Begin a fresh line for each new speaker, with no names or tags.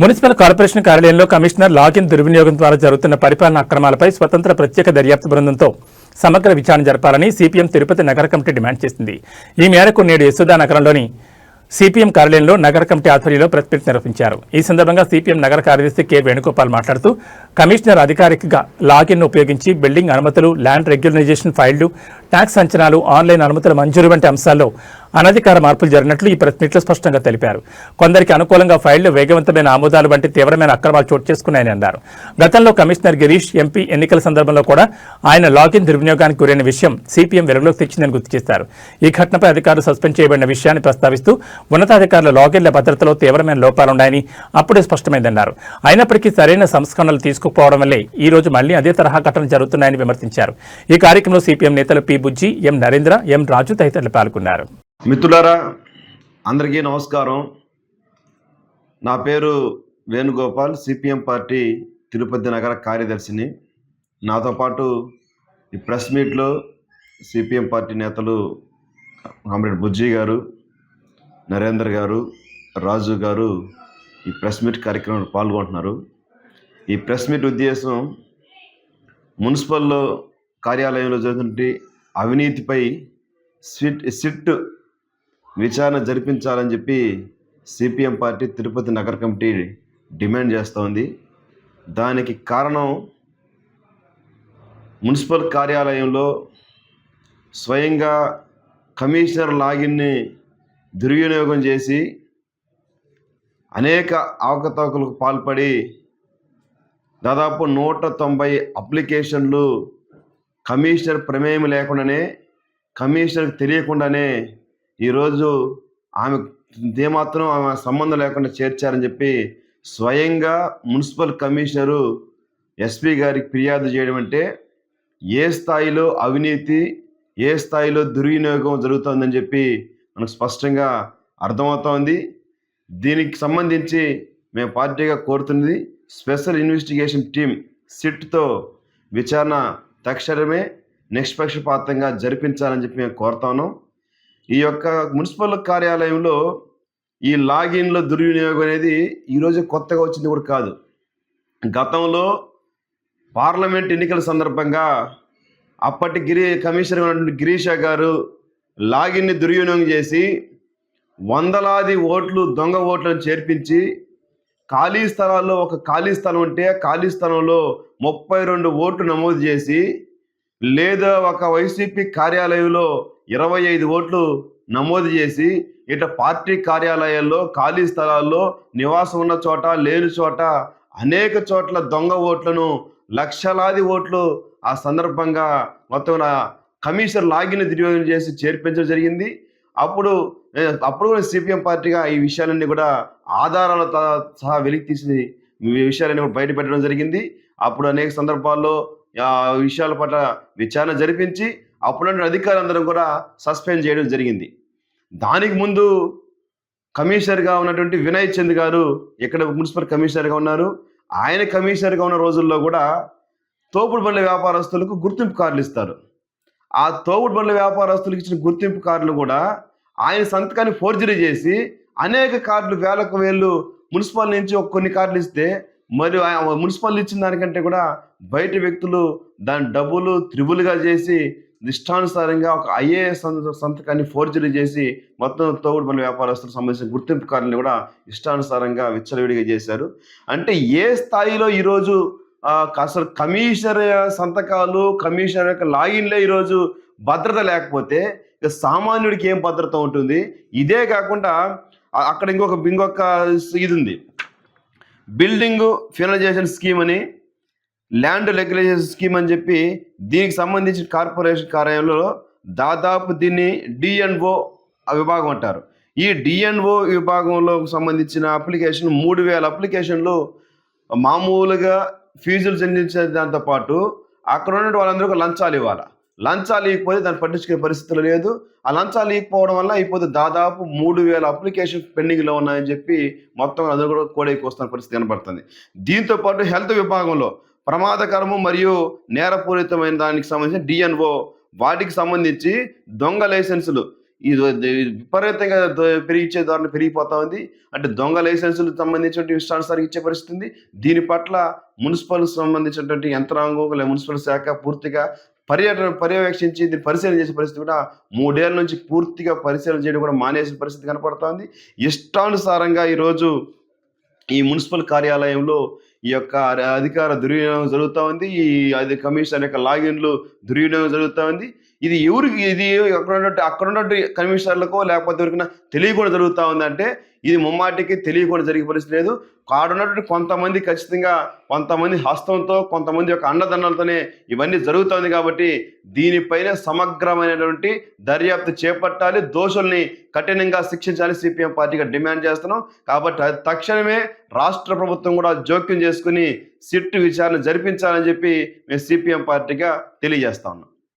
Municipal corporation కార్యాలయంలో commissioner login దుర్వినియోగం ద్వారా జరుగుతున్న పరిపాలన అక్రమాలపై స్వతంత్ర ప్రత్యేక దర్యాప్తు బృందంతో సమగ్ర విచారణ జరపాలని సిపిఎం తిరుపతి నగర కమిటీ డిమాండ్ చేసింది. ఈ మేరకు నేడు యశోదా నగరంలోని సిపిఎం కార్యాలయంలో నగర కమిటీ ఆధ్వర్యంలో ప్రెస్ మీట్ నిర్వహించారు. ఈ సందర్భంగా సిపిఎం నగర కార్యదర్శి కె వేణుగోపాల్ మాట్లాడుతూ కమిషనర్ అధికారికంగా లాగిన్ ఉపయోగించి బిల్డింగ్ అనుమతులు, ల్యాండ్ రెగ్యులరైజేషన్ ఫైళ్లు, ట్యాక్స్ అంచనాలు, ఆన్లైన్ అనుమతుల మంజూరు వంటి అంశాల్లో అనధికార మార్పులు జరిగినట్లు ఈ ప్రెస్ మీట్లో స్పష్టంగా తెలిపారు. కొందరికి అనుకూలంగా ఫైళ్లు, వేగవంతమైన ఆమోదాలు వంటి తీవ్రమైన అక్రమాలు చోటు చేసుకున్నాయని అన్నారు. గతంలో కమిషనర్ గిరీష్ ఎంపీ ఎన్నికల సందర్భంలో కూడా ఆయన లాగిన్ దుర్వినియోగానికి గురైన విషయం సిపిఎం వెలుగులోకి తెచ్చిందని గుర్తు చేశారు. ఈ ఘటనపై అధికారులు సస్పెండ్ చేయబడిన విషయాన్ని ప్రస్తావిస్తూ ఉన్నతాధికారుల లాగిన్ల భద్రతలో తీవ్రమైన లోపాలున్నాయని అప్పుడే స్పష్టమైందన్నారు. అయినప్పటికీ సరైన సంస్కరణలు తీసుకుపోవడం వల్లే ఈ రోజు మళ్లీ అదే తరహా ఘటనలు జరుగుతున్నాయని విమర్శించారు. ఈ కార్యక్రమంలో సిపిఎం నేతలు పి బుజ్జి, ఎం నరేంద్ర, ఎం రాజు తదితరులు పాల్గొన్నారు.
మిత్రులారా, అందరికీ నమస్కారం. నా పేరు వేణుగోపాల్, సిపిఎం పార్టీ తిరుపతి నగర కార్యదర్శిని. నాతో పాటు ఈ ప్రెస్ మీట్లో సిపిఎం పార్టీ నేతలు కామ్రేడ్ బుజ్జి గారు, నరేందర్ గారు, రాజు గారు ఈ ప్రెస్ మీట్ కార్యక్రమంలో పాల్గొంటున్నారు. ఈ ప్రెస్ మీట్ ఉద్దేశం మున్సిపల్ కార్యాలయంలో జరుగుతున్న అవినీతిపై సిట్ విచారణ జరిపించాలని చెప్పి సిపిఎం పార్టీ తిరుపతి నగర కమిటీ డిమాండ్ చేస్తోంది. దానికి కారణం మున్సిపల్ కార్యాలయంలో స్వయంగా కమిషనర్ లాగిన్ని దుర్వినియోగం చేసి అనేక అవకతవకలకు పాల్పడి దాదాపు 190 అప్లికేషన్లు కమిషనర్ ప్రమేయం లేకుండానే, కమిషనర్కి తెలియకుండానే ఈరోజు ఆమె సంబంధం లేకుండా చేర్చారని చెప్పి స్వయంగా మున్సిపల్ కమిషనరు ఎస్పీ గారికి ఫిర్యాదు చేయడం అంటే ఏ స్థాయిలో అవినీతి, ఏ స్థాయిలో దుర్వినియోగం జరుగుతుందని చెప్పి మనకు స్పష్టంగా అర్థమవుతోంది. దీనికి సంబంధించి మేము పార్టీగా కోరుతున్నది స్పెషల్ ఇన్వెస్టిగేషన్ టీం సిట్తో విచారణ తక్షణమే నిష్పక్షపాతంగా జరిపించాలని చెప్పి మేము కోరుతాను. ఈ యొక్క మున్సిపల్ కార్యాలయంలో ఈ లాగిన్ల దుర్వినియోగం అనేది ఈరోజు కొత్తగా వచ్చింది కూడా కాదు. గతంలో పార్లమెంట్ ఎన్నికల సందర్భంగా అప్పటి కమిషనర్ ఉన్నటువంటి గిరీష గారు లాగిన్ని దుర్వినియోగం చేసి వందలాది ఓట్లు, దొంగ ఓట్లను చేర్పించి ఖాళీ స్థలాల్లో ఒక ఖాళీ స్థలం ఉంటే ఖాళీ స్థలంలో 32 ఓట్లు నమోదు చేసి, లేదా ఒక వైసీపీ కార్యాలయంలో 25 ఓట్లు నమోదు చేసి, ఇట్లా పార్టీ కార్యాలయాల్లో ఖాళీ స్థలాల్లో నివాసం ఉన్న చోట, లేని చోట అనేక చోట్ల దొంగ ఓట్లను, లక్షలాది ఓట్లు ఆ సందర్భంగా మొత్తం కమిషనర్ లాగిన్ దుర్వినియోగం చేసి చేర్పించడం జరిగింది. అప్పుడు కూడా సిపిఎం పార్టీగా ఈ విషయాలన్నీ కూడా ఆధారాలతో సహా వెలికి తీసి ఈ విషయాలన్నీ కూడా బయటపెట్టడం జరిగింది. అప్పుడు అనేక సందర్భాల్లో విషయాల పట్ల విచారణ జరిపించి అప్పుడున్న అధికారులందరం కూడా సస్పెండ్ చేయడం జరిగింది. దానికి ముందు కమిషనర్గా ఉన్నటువంటి వినయ్ చంద్ గారు ఇక్కడ మున్సిపల్ కమిషనర్గా ఉన్నారు. ఆయన కమిషనర్గా ఉన్న రోజుల్లో కూడా తోపుడు బండ్ల వ్యాపారస్తులకు గుర్తింపు కార్డులు ఇస్తారు. ఆ తోపుడు బండ్ల వ్యాపారస్తులకు ఇచ్చిన గుర్తింపు కార్డులు కూడా ఆయన సంతకాన్ని ఫోర్జరీ చేసి అనేక కార్డులు, వేలకు వేలు మున్సిపల్ నుంచి కొన్ని కార్డులు ఇస్తే, మరియు మున్సిపల్ ఇచ్చిన దానికంటే కూడా బయట వ్యక్తులు దాని డబ్బులు త్రిబుల్గా చేసి ఇష్టానుసారంగా ఒక ఐఏఎస్ సంతకాన్ని ఫోర్జరీ చేసి మొత్తం తోపుడు బండ్ల వ్యాపారస్తులకు సంబంధించిన గుర్తింపు కార్డుని కూడా ఇష్టానుసారంగా విచ్చలవిడిగా చేశారు. అంటే ఏ స్థాయిలో ఈరోజు అసలు కమిషనర్ సంతకాలు, కమిషనర్ యొక్క లాగిన్లే ఈరోజు భద్రత లేకపోతే ఇక సామాన్యుడికి ఏం భద్రత ఉంటుంది? ఇదే కాకుండా అక్కడ ఇంకొక ఇది ఉంది, బిల్డింగ్ ఫినలైజేషన్ స్కీమ్ అని, ల్యాండ్ రెగ్యులేషన్ స్కీమ్ అని చెప్పి దీనికి సంబంధించిన కార్పొరేషన్ కార్యాలయంలో దాదాపు దీన్ని డిఎన్ఓ విభాగం అంటారు. ఈ డిఎన్ఓ విభాగంలో సంబంధించిన అప్లికేషన్ 3000 అప్లికేషన్లు మామూలుగా ఫీజులు చెల్లించే దాంతో పాటు అక్కడ ఉన్న వాళ్ళందరూ లంచాలు ఇవ్వాలి. లంచాలు ఇవ్వకపోతే దాన్ని పట్టించుకునే పరిస్థితులు లేదు. ఆ లంచాలు ఇవ్వకపోవడం వల్ల అయిపోతే దాదాపు 3000 అప్లికేషన్ పెండింగ్లో ఉన్నాయని చెప్పి మొత్తం అందరూ కూడా కోడైకి వస్తున్న పరిస్థితి కనబడుతుంది. దీంతో పాటు హెల్త్ విభాగంలో ప్రమాదకరము మరియు నేరపూరితమైన దానికి సంబంధించిన డిఎన్ఓ వాటికి సంబంధించి దొంగ లైసెన్సులు విపరీతంగా పెరిగిచ్చే ధోరణి పెరిగిపోతా ఉంది. అంటే దొంగ లైసెన్సులకు సంబంధించినటువంటి ఇష్టానుసారంగా ఇచ్చే పరిస్థితి ఉంది. దీని పట్ల మున్సిపల్ సంబంధించినటువంటి యంత్రాంగం లేదా మున్సిపల్ శాఖ పూర్తిగా పర్యవేక్షించి దీన్ని పరిశీలన చేసే పరిస్థితి కూడా 3 ఏళ్ల నుంచి పూర్తిగా పరిశీలన చేయడం కూడా మానేసిన పరిస్థితి కనపడతా ఉంది. ఇష్టానుసారంగా ఈరోజు ఈ మున్సిపల్ కార్యాలయంలో ఈ యొక్క అధికార దుర్వినియోగం జరుగుతూ ఉంది. కమిషనర్ యొక్క లాగిన్లు దుర్వినియోగం జరుగుతూ ఉంది. ఇది అక్కడ ఉన్నట్టు కమిషనర్లకో లేకపోతే ఎవరికైనా తెలియకుండా జరుగుతూ ఉందంటే ఇది ముమ్మాటికి తెలియకుండా జరిగే పరిస్థితి లేదు. కాడున్నటువంటి కొంతమంది ఖచ్చితంగా కొంతమంది హస్తంతో కొంతమంది యొక్క అండదండలతోనే ఇవన్నీ జరుగుతుంది. కాబట్టి దీనిపైన సమగ్రమైనటువంటి దర్యాప్తు చేపట్టాలి, దోషుల్ని కఠినంగా శిక్షించాలి సిపిఎం పార్టీగా డిమాండ్ చేస్తున్నాం. కాబట్టి తక్షణమే రాష్ట్ర ప్రభుత్వం కూడా జోక్యం చేసుకుని సిట్ విచారణ జరిపించాలని చెప్పి మేము సిపిఎం పార్టీగా తెలియజేస్తా ఉన్నాం.